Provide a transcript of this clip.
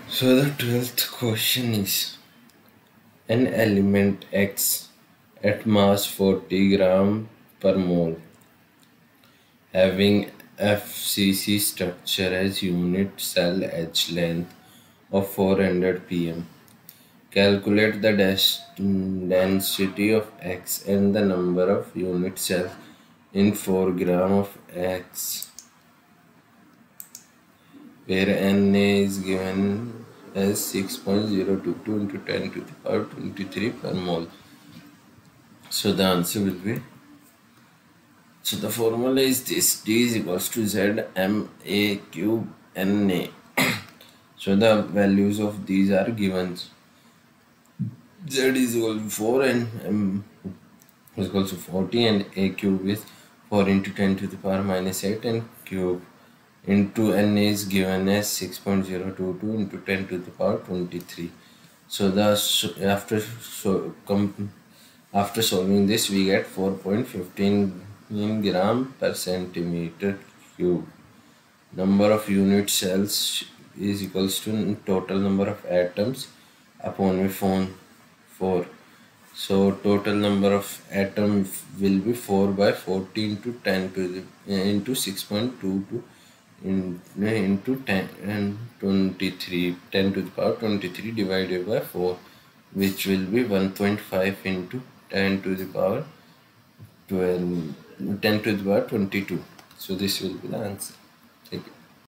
So the 12th question is, an element X at mass 40 gram per mole, having FCC structure as unit cell edge length of 400 pm. Calculate the density of X and the number of unit cells in 4 gram of X, where Na is given as 6.022 into 10 to the power 23 per mole. So the answer will be, so the formula is this: D is equals to Z M A cube Na. So the values of these are given. Z is equal to 4 and M is equal to 40, and A cube is 4 into 10 to the power minus 8 and cube into Na is given as 6.022 into 10 to the power 23. So after solving this, we get 4.15 gram per centimeter cube. Number of unit cells is equals to total number of atoms upon with 4. So total number of atoms will be 4 by 14 to 10 to the into 6.22 into 10 and 23, 10 to the power 23 divided by 4, which will be 1.5 into 10 to the power 12, 10 to the power 22. So this will be the answer. Thank you.